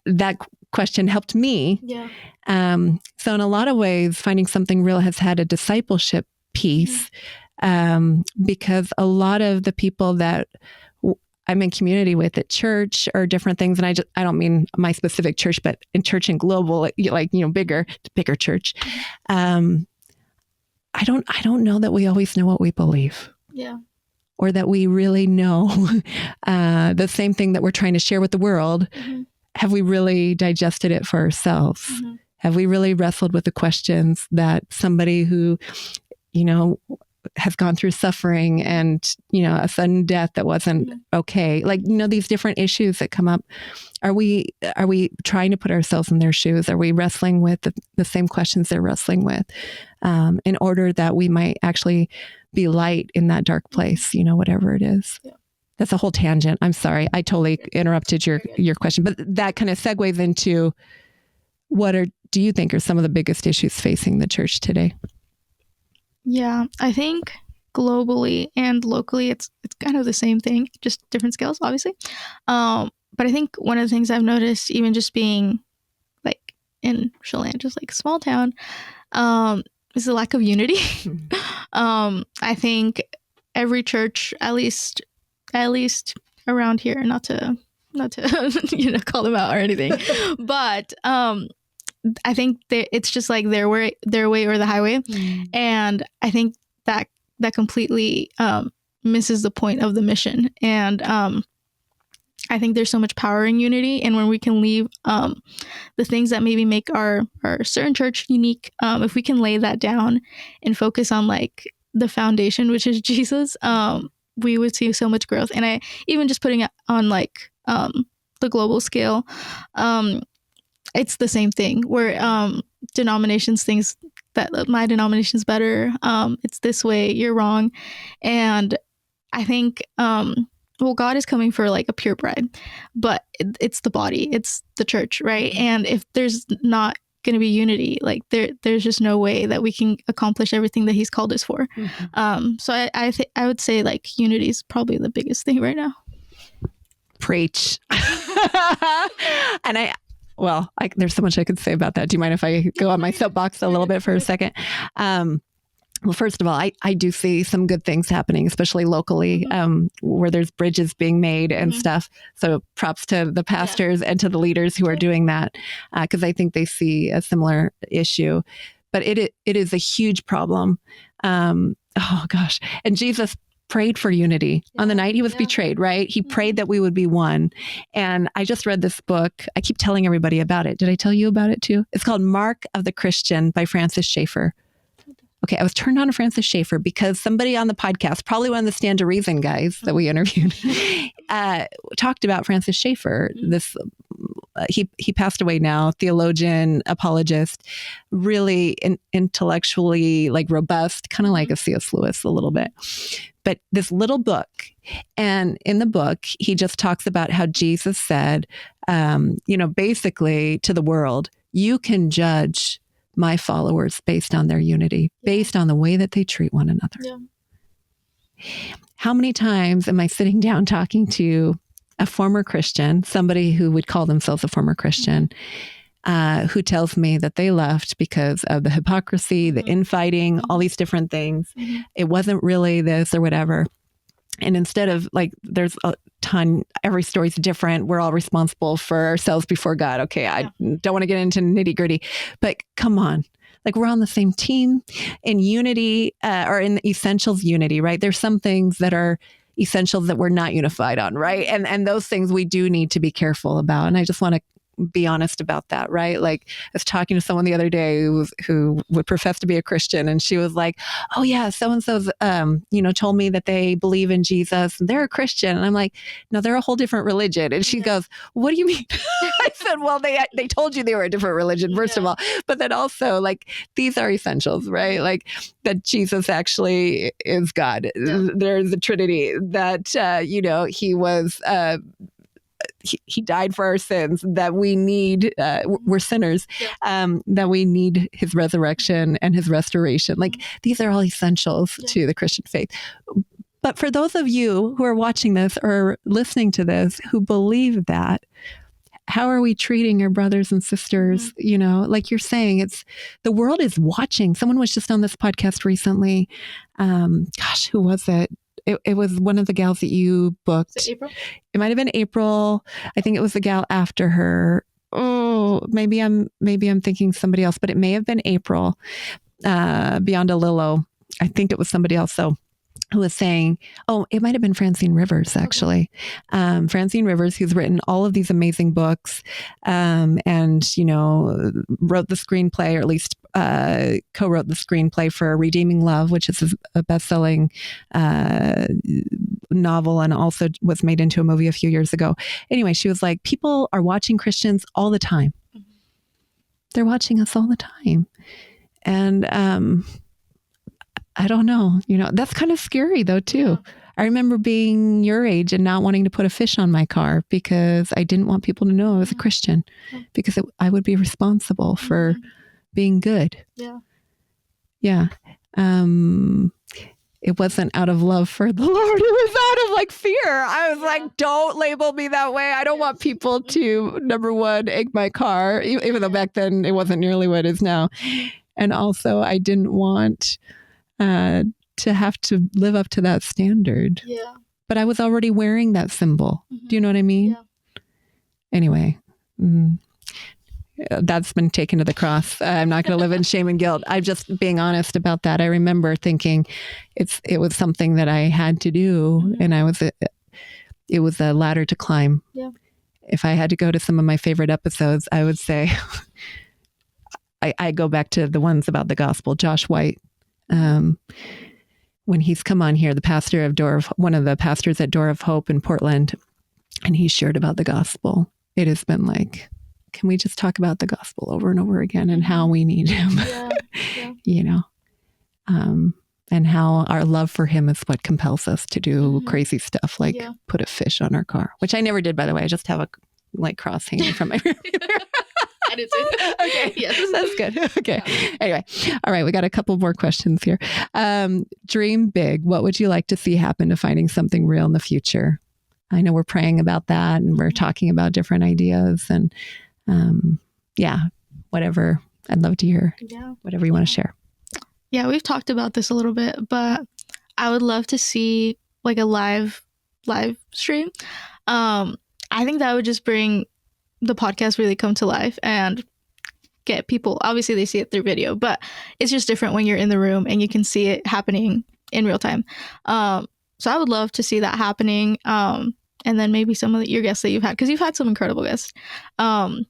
that question helped me. Yeah. So in a lot of ways, Finding Something Real has had a discipleship piece because a lot of the people that I'm in community with at church or different things, and I don't mean my specific church, but in church and global, bigger church. I don't know that we always know what we believe. Yeah. Or that we really know the same thing that we're trying to share with the world. Have we really digested it for ourselves? Have we really wrestled with the questions that somebody who, has gone through suffering and, a sudden death that wasn't okay? Like, these different issues that come up. Are we trying to put ourselves in their shoes? Are we wrestling with the same questions they're wrestling with in order that we might actually be light in that dark place, whatever it is? Yeah. That's a whole tangent. I'm sorry. I totally interrupted your question, but that kind of segues into do you think are some of the biggest issues facing the church today? Yeah, I think globally and locally, it's kind of the same thing, just different scales, obviously. But I think one of the things I've noticed, even just being like in Chelan, just like a small town, is the lack of unity. I think every church, at least around here, not to call them out or anything, but I think it's just like their way or the highway. And I think that completely misses the point of the mission. And I think there's so much power in unity. And when we can leave the things that maybe make our certain church unique, if we can lay that down and focus on like the foundation, which is Jesus, we would see so much growth. And I even just putting it on like the global scale, it's the same thing where denominations thinks that my denomination's better. It's this way, you're wrong. And I think, God is coming for like a pure bride, but it's the body, it's the church, right? And if there's not going to be unity, like there's just no way that we can accomplish everything that he's called us for. So I would say like unity is probably the biggest thing right now. Preach. And there's so much I could say about that. Do you mind if I go on my soapbox a little bit for a second? Well, first of all, I do see some good things happening, especially locally, where there's bridges being made and stuff. So props to the pastors and to the leaders who are doing that, because I think they see a similar issue. But it is a huge problem. Oh, gosh. And Jesus prayed for unity on the night he was betrayed, right? He prayed that we would be one. And I just read this book. I keep telling everybody about it. Did I tell you about it too? It's called Mark of the Christian by Francis Schaeffer. Okay, I was turned on to Francis Schaeffer because somebody on the podcast, probably one of the Stand to Reason guys that we interviewed, talked about Francis Schaeffer, this he passed away now, theologian, apologist, really intellectually like robust, kind of like a C.S. Lewis a little bit. But this little book, and in the book, he just talks about how Jesus said, basically to the world, you can judge my followers based on their unity, based on the way that they treat one another. Yeah. How many times am I sitting down talking to a former Christian, somebody who would call themselves a former Christian, who tells me that they left because of the hypocrisy, the infighting, all these different things. It wasn't really this or whatever. And instead of like, there's a ton, every story's different. We're all responsible for ourselves before God. Okay, I don't want to get into nitty gritty, but come on. Like we're on the same team in unity, or in the essentials unity, right? There's some things that are essentials that we're not unified on, right? And those things we do need to be careful about. And I just want to be honest about that, right? Like I was talking to someone the other day who would profess to be a Christian, and she was like, "Oh yeah, so-and-so's, told me that they believe in Jesus and they're a Christian." And I'm like, "No, they're a whole different religion." And she goes, "What do you mean?" I said, "Well, they told you they were a different religion, first of all, but then also like these are essentials, right? Like that Jesus actually is God. There's a Trinity. That he was." He died for our sins, that we need, we're sinners, that we need his resurrection and his restoration. Like these are all essentials to the Christian faith. But for those of you who are watching this or listening to this, who believe that, how are we treating our brothers and sisters? Like you're saying, it's the world is watching. Someone was just on this podcast recently. Who was it? It was one of the gals that you booked. Is it April? It might have been April. I think it was the gal after her. Oh, maybe I'm thinking somebody else, but it may have been April. Beyond a Lilo. I think it was somebody else. So who was saying, it might have been Francine Rivers, actually. Okay. Francine Rivers, who's written all of these amazing books, and, wrote the screenplay, or at least co-wrote the screenplay for Redeeming Love, which is a best-selling novel, and also was made into a movie a few years ago. Anyway, she was like, people are watching Christians all the time. They're watching us all the time. And I don't know, that's kind of scary though, too. Yeah. I remember being your age and not wanting to put a fish on my car because I didn't want people to know I was a Christian, because I would be responsible for being good. Yeah. Yeah. It wasn't out of love for the Lord. It was out of like fear. I was like, don't label me that way. I don't want people to, number one, egg my car, even though back then it wasn't nearly what it is now. And also I didn't want to have to live up to that standard. Yeah. But I was already wearing that symbol. Do you know what I mean? Yeah. Anyway, that's been taken to the cross. I'm not going to live in shame and guilt. I'm just being honest about that. I remember thinking it was something that I had to do, and it was a ladder to climb. Yeah. If I had to go to some of my favorite episodes, I would say I go back to the ones about the gospel. Josh White. When he's come on here, one of the pastors at Door of Hope in Portland, and he shared about the gospel. It has been like, can we just talk about the gospel over and over again and how we need him? Yeah. And how our love for him is what compels us to do crazy stuff, like put a fish on our car, which I never did, by the way. I just have a cross hanging from my rear mirror. I did too. Okay. Yes. That's good. Okay. Yeah. Anyway. All right. We got a couple more questions here. Dream big. What would you like to see happen to finding something real in the future? I know we're praying about that, and we're talking about different ideas, and whatever. I'd love to hear whatever you want to share. Yeah, we've talked about this a little bit, but I would love to see like a live stream. I think that would just bring the podcast really come to life and get people. Obviously they see it through video, but it's just different when you're in the room and you can see it happening in real time. So I would love to see that happening. And then maybe some of your guests that you've had, because you've had some incredible guests, come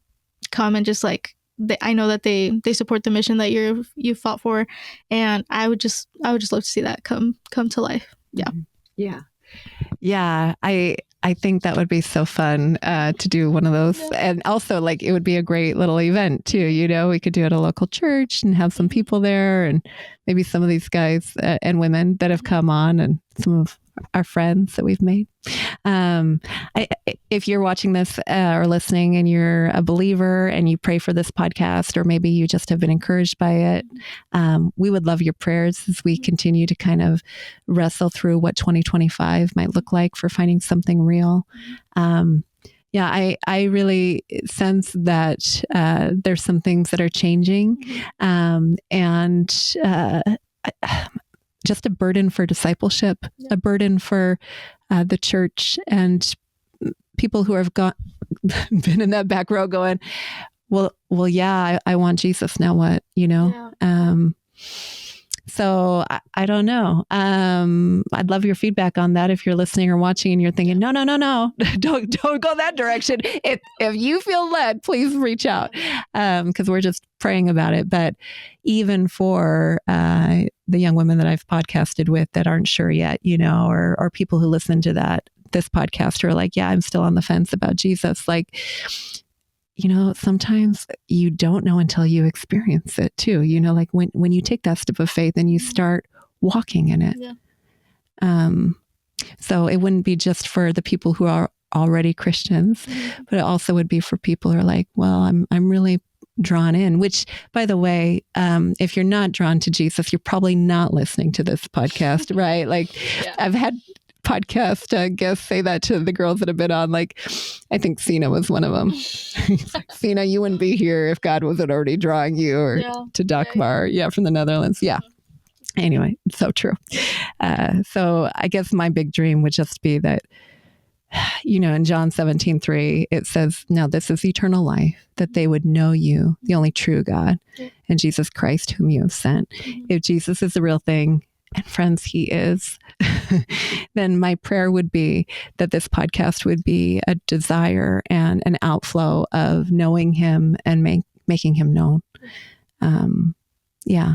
and just like, I know that they support the mission that you've fought for, and I would just love to see that come to life. Yeah. Yeah. I think that would be so fun to do one of those. And also, like, it would be a great little event too. We could do it at a local church and have some people there, and maybe some of these guys and women that have come on, and some of our friends that we've made. If you're watching this or listening and you're a believer and you pray for this podcast, or maybe you just have been encouraged by it, we would love your prayers as we continue to kind of wrestle through what 2025 might look like for finding something real. I really sense that there's some things that are changing, and just a burden for discipleship, a burden for the church, and people who have been in that back row going, well, yeah, I want Jesus. Now what, Yeah. So I don't know. I'd love your feedback on that. If you're listening or watching and you're thinking, no, don't go that direction. If you feel led, please reach out, because we're just praying about it. But even for the young women that I've podcasted with that aren't sure yet, or people who listen to this podcast who are like, yeah, I'm still on the fence about Jesus. Like, sometimes you don't know until you experience it too. Like when you take that step of faith and you start walking in it. Yeah. So it wouldn't be just for the people who are already Christians, but it also would be for people who are like, well, I'm really drawn in, which, by the way, if you're not drawn to Jesus, you're probably not listening to this podcast, right? Like, I've had podcast guests say that to the girls that have been on. Like, I think Sina was one of them. He's like, Sina, you wouldn't be here if God wasn't already drawing you, or to Dakmar, from the Netherlands. Yeah. Anyway, it's so true. So I guess my big dream would just be that, in John 17:3, it says, now this is eternal life, that they would know you, the only true God, and Jesus Christ, whom you have sent. If Jesus is the real thing, and friends, he is, then my prayer would be that this podcast would be a desire and an outflow of knowing him and making him known. Yeah.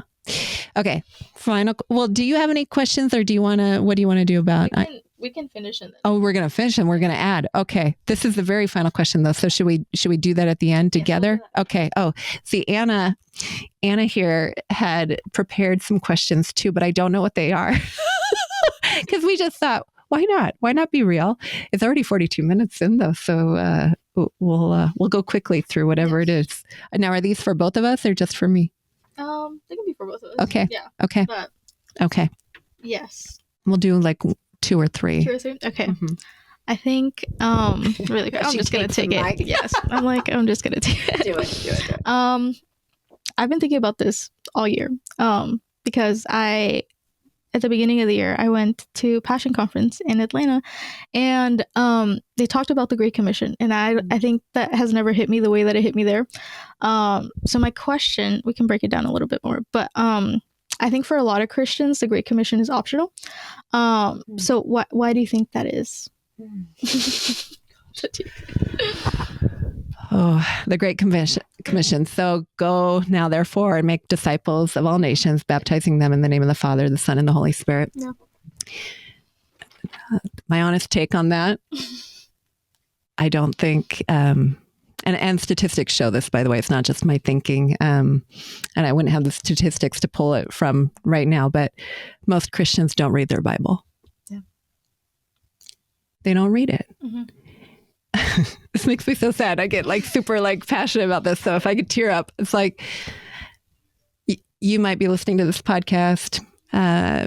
Okay. Final. Well, do you have any questions, or what do you want to do about it? We can finish it. Oh, we're going to finish and we're going to add. Okay. This is the very final question though. So should we do that at the end together? We'll okay. Oh, see, Anna here had prepared some questions too, but I don't know what they are, because we just thought, why not? Why not be real? It's already 42 minutes in though. So, we'll go quickly through whatever it is. Now, are these for both of us or just for me? They can be for both of us. Okay. Yeah. Okay. But okay. Yes. We'll do like 2 or 3. 2 or 3? Okay. Mm-hmm. I think, really quick, I'm just going to take it. Yes. I'm just going to take it. Do it. I've been thinking about this all year. Because at the beginning of the year, I went to Passion Conference in Atlanta, and they talked about the Great Commission, and I think that has never hit me the way that it hit me there. So my question, we can break it down a little bit more, but I think for a lot of Christians, the Great Commission is optional. So why do you think that is? Oh, the Great Commission. So go now, therefore, and make disciples of all nations, baptizing them in the name of the Father, the Son, and the Holy Spirit. Yeah. My honest take on that, I don't think, and statistics show this, by the way, it's not just my thinking, and I wouldn't have the statistics to pull it from right now, but most Christians don't read their Bible. Yeah. They don't read it. Mm-hmm. This makes me so sad. I get super passionate about this. So if I could tear up, it's like, you might be listening to this podcast.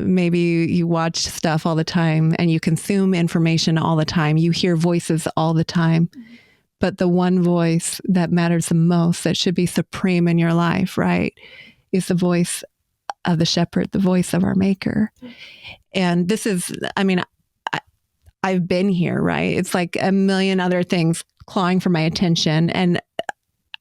Maybe you watch stuff all the time and you consume information all the time. You hear voices all the time. Mm-hmm. But the one voice that matters the most, that should be supreme in your life, right, is the voice of the shepherd, the voice of our maker. Mm-hmm. And this is, I've been here, right? It's like a million other things clawing for my attention. And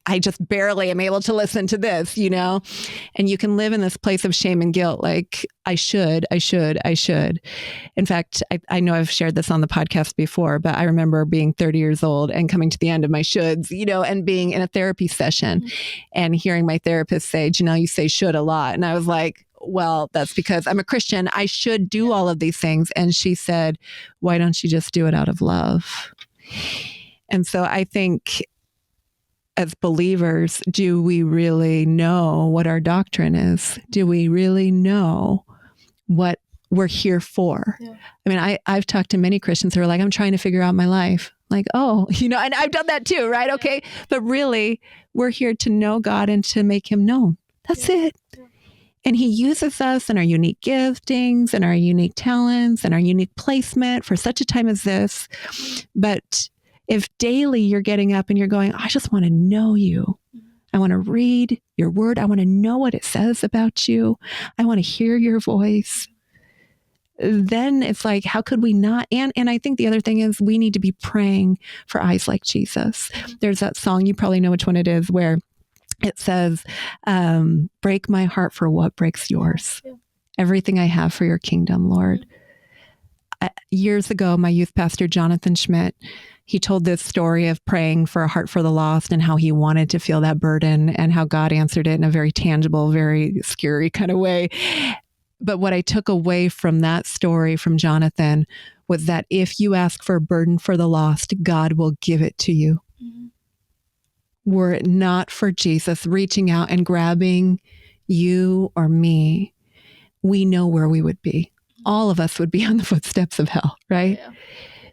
I just barely am able to listen to this, and you can live in this place of shame and guilt. Like, I should. In fact, I know I've shared this on the podcast before, but I remember being 30 years old and coming to the end of my shoulds, and being in a therapy session and hearing my therapist say, Janelle, you say should a lot. And I was like, well, that's because I'm a Christian. I should do all of these things. And she said, why don't you just do it out of love? And so I think as believers, do we really know what our doctrine is? Do we really know what we're here for? Yeah. I mean, I've talked to many Christians who are like, I'm trying to figure out my life. Like, oh, and I've done that too, right? Okay. But really, we're here to know God and to make him known. That's it. Yeah. And he uses us and our unique giftings and our unique talents and our unique placement for such a time as this. But if daily you're getting up and you're going, I just want to know you. I want to read your word. I want to know what it says about you. I want to hear your voice. Then it's like, how could we not? And I think the other thing is we need to be praying for eyes like Jesus. There's that song, you probably know which one it is, where it says, break my heart for what breaks yours. Yeah. Everything I have for your kingdom, Lord. Years ago, my youth pastor, Jonathan Schmidt, he told this story of praying for a heart for the lost and how he wanted to feel that burden and how God answered it in a very tangible, very scary kind of way. But what I took away from that story from Jonathan was that if you ask for a burden for the lost, God will give it to you. Mm-hmm. Were it not for Jesus reaching out and grabbing you or me, we know where we would be. All of us would be on the footsteps of hell, right? Yeah.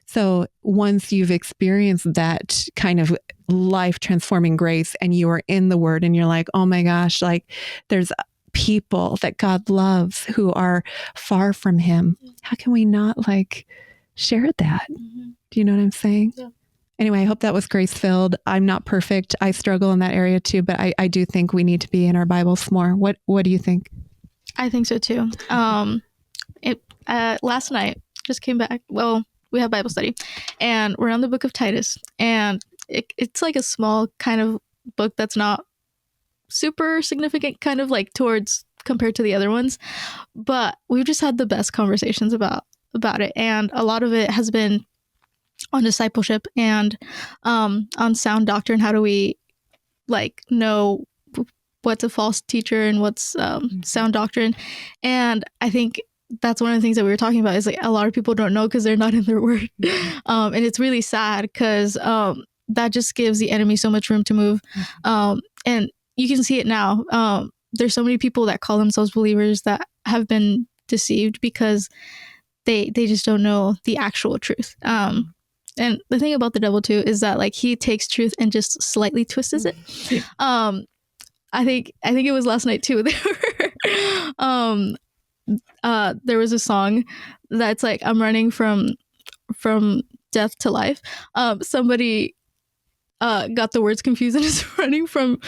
So once you've experienced that kind of life transforming grace and you are in the word and you're like, oh my gosh, like there's people that God loves who are far from him. How can we not like share that? Mm-hmm. Do you know what I'm saying? Yeah. Anyway, I hope that was grace filled. I'm not perfect. I struggle in that area too, but I do think we need to be in our Bibles more. What do you think? I think so too. Last night just came back. Well, we have Bible study and we're on the book of Titus, and it's like a small kind of book that's not super significant kind of like towards compared to the other ones, but we've just had the best conversations about it, and a lot of it has been on discipleship and on sound doctrine. How do we like know what's a false teacher and what's sound doctrine? And I think that's one of the things that we were talking about is like a lot of people don't know because they're not in their word. And it's really sad because that just gives the enemy so much room to move. And you can see it now. There's so many people that call themselves believers that have been deceived because they just don't know the actual truth. And the thing about the devil too is that like he takes truth and just slightly twists it. I think it was last night too. There was a song that's like, I'm running from death to life. Somebody got the words confused and is running from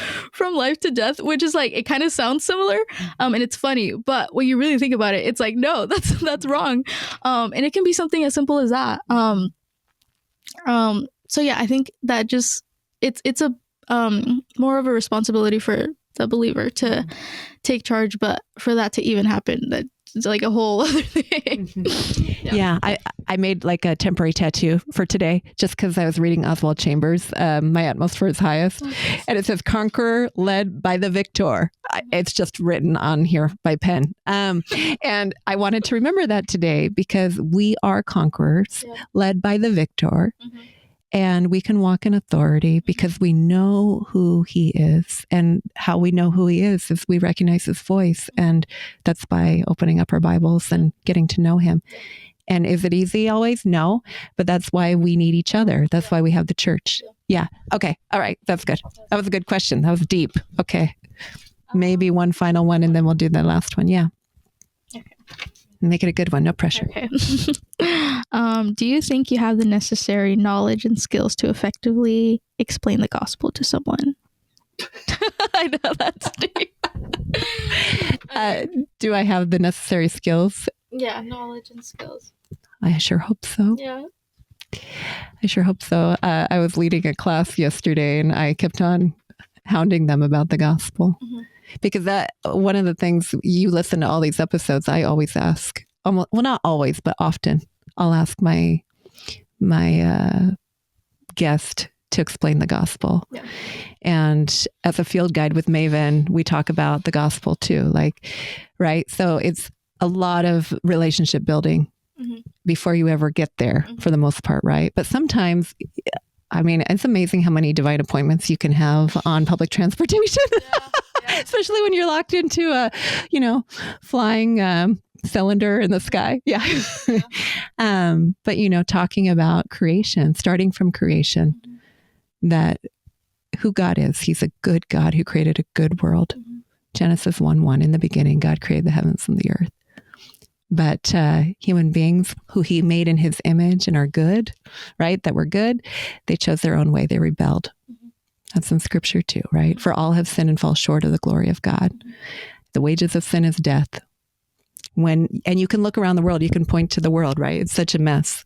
life to death, which is like, it kind of sounds similar, and it's funny, but when you really think about it, it's like, no, that's wrong. And it can be something as simple as that. So yeah, I think that just it's a more of a responsibility for the believer to take charge, but for that to even happen, that's like a whole other thing. Yeah, I made like a temporary tattoo for today just because I was reading Oswald Chambers, My Utmost for His Highest, and it says "Conqueror led by the victor." It's just written on here by pen, and I wanted to remember that today because we are conquerors, led by the victor. Mm-hmm. And we can walk in authority because we know who he is, and how we know who he is we recognize his voice. And that's by opening up our Bibles and getting to know him. And is it easy always? No, but that's why we need each other. That's why we have the church. Yeah. Okay. All right. That's good. That was a good question. That was deep. Okay. Maybe one final one and then we'll do the last one. Yeah. Okay. Make it a good one. No pressure. Okay. Do you think you have the necessary knowledge and skills to effectively explain the gospel to someone? I know that's deep. Do I have the necessary skills? Yeah, knowledge and skills. I sure hope so. Yeah. I sure hope so. I was leading a class yesterday and I kept on hounding them about the gospel. Mm-hmm. Because that one of the things, you listen to all these episodes, I always ask, well, not always, but often, I'll ask my guest, to explain the gospel. Yeah. And as a field guide with Maven, we talk about the gospel too, like, right? So it's a lot of relationship building before you ever get there for the most part, right? But sometimes, I mean, it's amazing how many divine appointments you can have on public transportation, especially when you're locked into a, flying cylinder in the sky. Yeah. But, talking about creation, starting from creation, that who God is, he's a good God who created a good world. Genesis 1:1, in the beginning, God created the heavens and the earth. But human beings who he made in his image and are good, right? That were good, they chose their own way. They rebelled. That's in scripture too, right? For all have sinned and fall short of the glory of God. The wages of sin is death. And you can look around the world, you can point to the world, right? It's such a mess.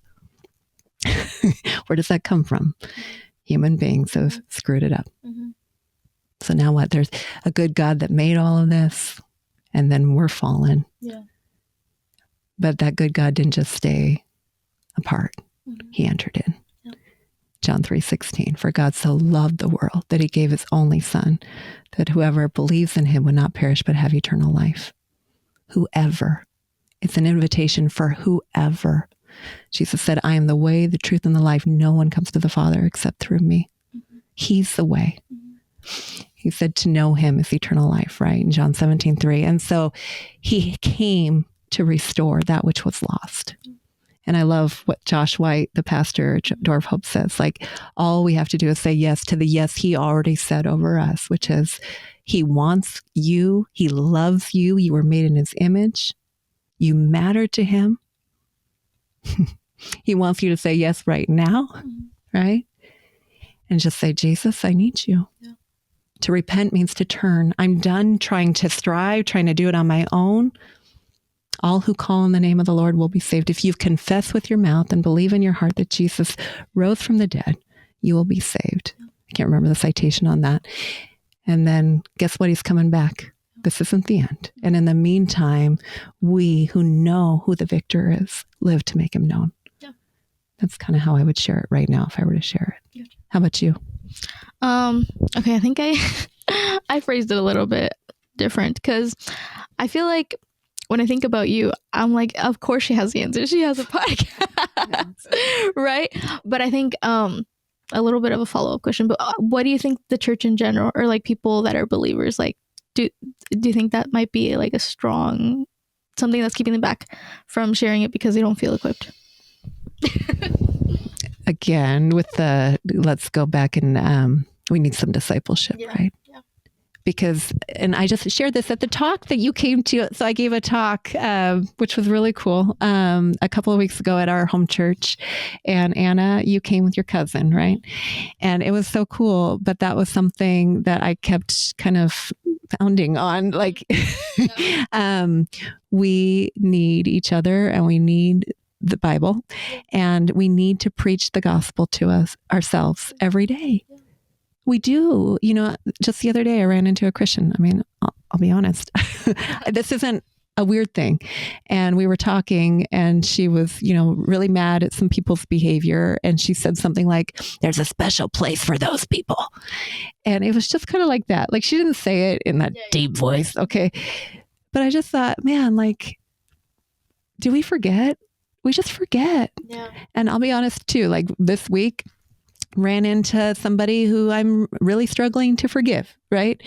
Where does that come from? Human beings have screwed it up. So now what? There's a good God that made all of this, and then we're fallen. Yeah. But that good God didn't just stay apart. He entered in. Yep. John 3:16, for God so loved the world that he gave his only son, that whoever believes in him would not perish but have eternal life. Whoever. It's an invitation for whoever. Jesus said, I am the way, the truth, and the life. No one comes to the Father except through me. He's the way. He said to know him is eternal life, right? In John 17:3. And so he came to restore that which was lost. And I love what Josh White, the pastor, Door of Hope, says, like, all we have to do is say yes to the yes he already said over us, which is he wants you. He loves you. You were made in his image. You matter to him. He wants you to say yes right now, right? And just say, Jesus, I need you. Yeah. To repent means to turn. I'm done trying to strive, trying to do it on my own. All who call on the name of the Lord will be saved. If you've confessed with your mouth and believe in your heart that Jesus rose from the dead, you will be saved. I can't remember the citation on that. And then guess what? He's coming back. This isn't the end. And in the meantime, we who know who the victor is, live to make him known. Yeah. That's kind of how I would share it right now if I were to share it. Yeah. How about you? Okay, I think I phrased it a little bit different because I feel like when I think about you, I'm like, of course she has the answer. She has a podcast, right? But I think a little bit of a follow-up question, but what do you think the church in general, or like people that are believers, like, do you think that might be like a strong, something that's keeping them back from sharing it because they don't feel equipped? Again, with let's go back and we need some discipleship, right? Yeah. Because, and I just shared this at the talk that you came to. So I gave a talk, which was really cool, a couple of weeks ago at our home church. And Anna, you came with your cousin, right? And it was so cool. But that was something that I kept kind of pounding on. Like, we need each other and we need the Bible, and we need to preach the gospel to ourselves every day. We do. Just the other day, I ran into a Christian. I mean, I'll be honest. This isn't a weird thing. And we were talking, and she was, really mad at some people's behavior. And she said something like, there's a special place for those people. And it was just kind of like that. Like, she didn't say it in that deep voice. Okay. But I just thought, man, like, do we forget? We just forget. Yeah. And I'll be honest too, like this week, ran into somebody who I'm really struggling to forgive, right?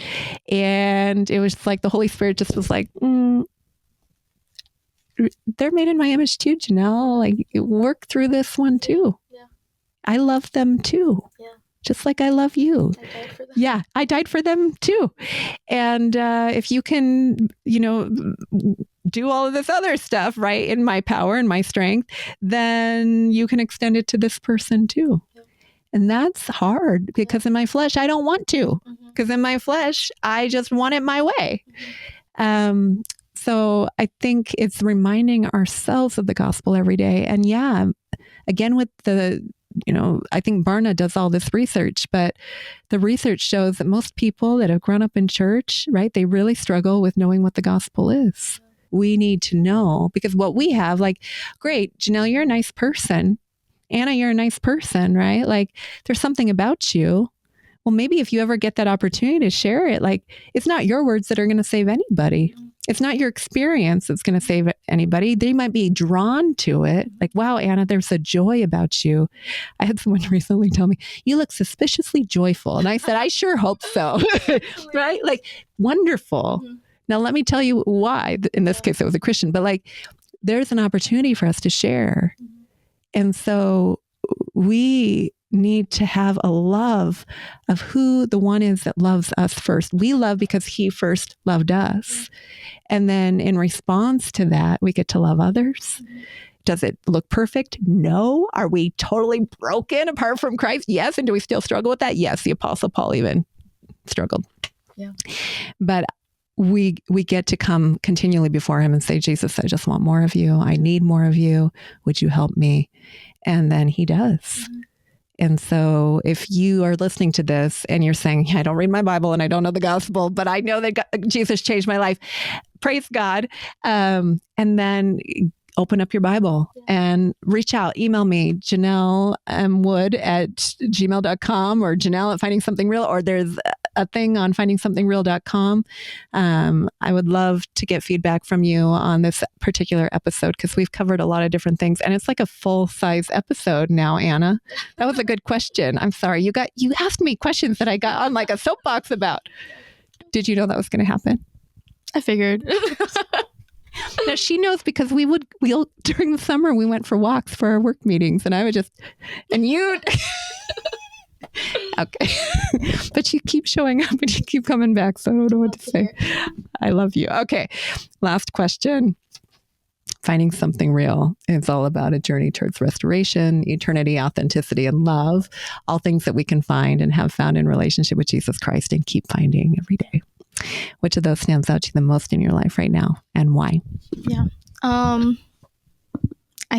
And it was like the Holy Spirit just was like, they're made in my image too, Janelle. Like, work through this one too. Yeah. I love them too. Yeah. Just like I love you. I died for them. Yeah, I died for them too. And if you can, do all of this other stuff, right, in my power and my strength, then you can extend it to this person too. And that's hard because in my flesh, I don't want to, because in my flesh, I just want it my way. So I think it's reminding ourselves of the gospel every day. And yeah, again, with I think Barna does all this research, but the research shows that most people that have grown up in church, right, they really struggle with knowing what the gospel is. We need to know, because what we have, like, great, Janelle, you're a nice person. Anna, you're a nice person, right? Like there's something about you. Well, maybe if you ever get that opportunity to share it, like it's not your words that are going to save anybody. It's not your experience that's going to save anybody. They might be drawn to it. Like, wow, Anna, there's a joy about you. I had someone recently tell me, you look suspiciously joyful. And I said, I sure hope so. Right? Like, wonderful. Now, let me tell you why. In this case, it was a Christian, but like, there's an opportunity for us to share. And so we need to have a love of who the one is that loves us first. We love because he first loved us. And then in response to that, we get to love others. Does it look perfect? No. Are we totally broken apart from Christ? Yes. And do we still struggle with that? Yes. The Apostle Paul even struggled. Yeah. But we get to come continually before him and say, Jesus, I just want more of you. I need more of you. Would you help me? And then he does. And so if you are listening to this and you're saying, I don't read my Bible and I don't know the gospel, but I know that Jesus changed my life, praise God. And then open up your Bible and reach out. Email me, JanelleMWood@gmail.com or Janelle@FindingSomethingReal, or there's a thing on FindingSomethingReal.com. I would love to get feedback from you on this particular episode because we've covered a lot of different things, and it's like a full-size episode now, Anna. That was a good question. I'm sorry. You asked me questions that I got on like a soapbox about. Did you know that was going to happen? I figured. Now she knows because we'll during the summer we went for walks for our work meetings, and I would and you okay. But you keep showing up and you keep coming back, so I don't know what to say. I love you. Okay. Last question. Finding Something Real is all about a journey towards restoration, eternity, authenticity, and love. All things that we can find and have found in relationship with Jesus Christ and keep finding every day. Which of those stands out to you the most in your life right now, and why? Yeah. I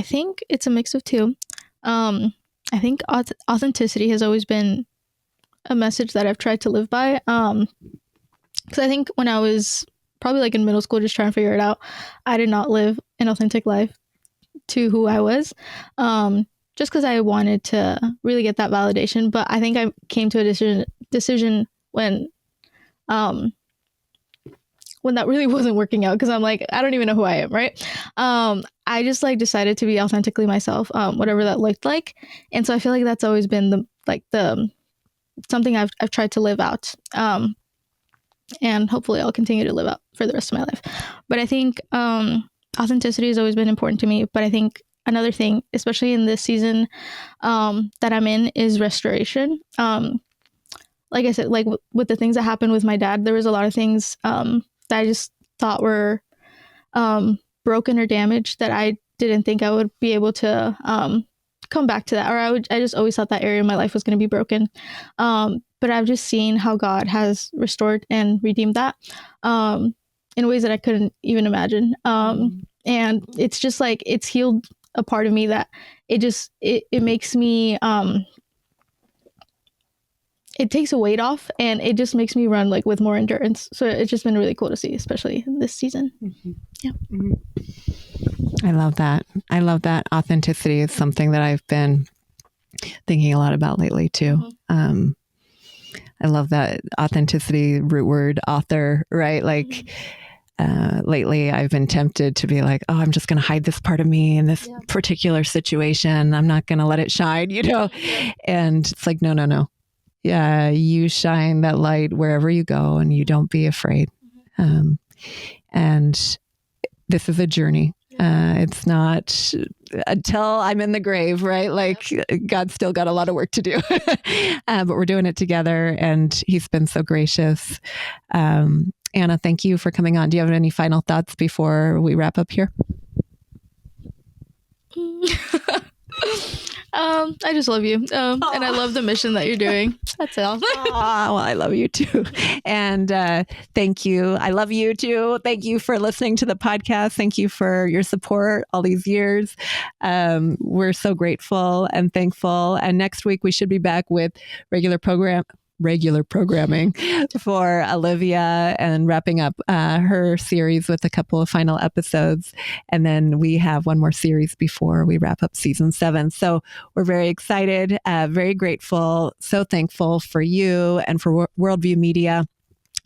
think it's a mix of two. I think authenticity has always been a message that I've tried to live by. Because I think when I was probably like in middle school, just trying to figure it out, I did not live an authentic life to who I was. Just because I wanted to really get that validation. But I think I came to a decision when that really wasn't working out, because I'm like, I don't even know who I am, right? I just like decided to be authentically myself, whatever that looked like. And so I feel like that's always been the something I've tried to live out. And hopefully I'll continue to live out for the rest of my life. But I think authenticity has always been important to me. But I think another thing, especially in this season that I'm in, is restoration. Like I said, like with the things that happened with my dad, there was a lot of things that I just thought were broken or damaged that I didn't think I would be able to come back to that. Or I just always thought that area of my life was going to be broken. But I've just seen how God has restored and redeemed that in ways that I couldn't even imagine. And it's just like, it's healed a part of me that it makes me, it takes a weight off, and it just makes me run like with more endurance. So it's just been really cool to see, especially this season. Mm-hmm. Yeah. Mm-hmm. I love that. I love that. Authenticity is something that I've been thinking a lot about lately too. Mm-hmm. I love that authenticity, root word, author, right? Like, lately I've been tempted to be like, oh, I'm just going to hide this part of me in this particular situation. I'm not going to let it shine, Yeah. And it's like, no. Yeah, you shine that light wherever you go, and you don't be afraid. And this is a journey. It's not until I'm in the grave, right? Like God's still got a lot of work to do, but we're doing it together, and he's been so gracious. Anna, thank you for coming on. Do you have any final thoughts before we wrap up here? I just love you. And I love the mission that you're doing. That's all. Well, I love you too. And thank you. I love you too. Thank you for listening to the podcast. Thank you for your support all these years. We're so grateful and thankful. And next week we should be back with regular regular programming for Olivea and wrapping up her series with a couple of final episodes. And then we have one more series before we wrap up season 7. So we're very excited, very grateful, so thankful for you and for Worldview Media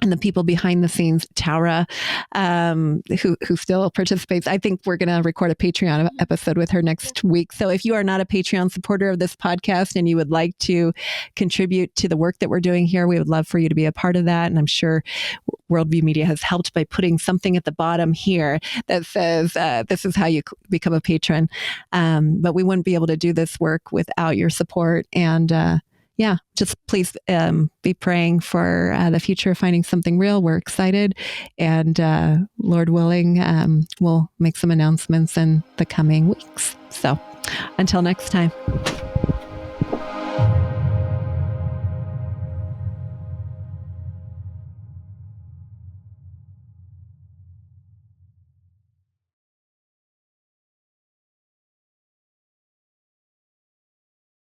and the people behind the scenes, Tara, who still participates. I think we're going to record a Patreon episode with her next week. So if you are not a Patreon supporter of this podcast and you would like to contribute to the work that we're doing here, we would love for you to be a part of that. And I'm sure Worldview Media has helped by putting something at the bottom here that says, this is how you become a patron. But we wouldn't be able to do this work without your support. And just please be praying for the future of Finding Something Real. We're excited. And Lord willing, we'll make some announcements in the coming weeks. So until next time.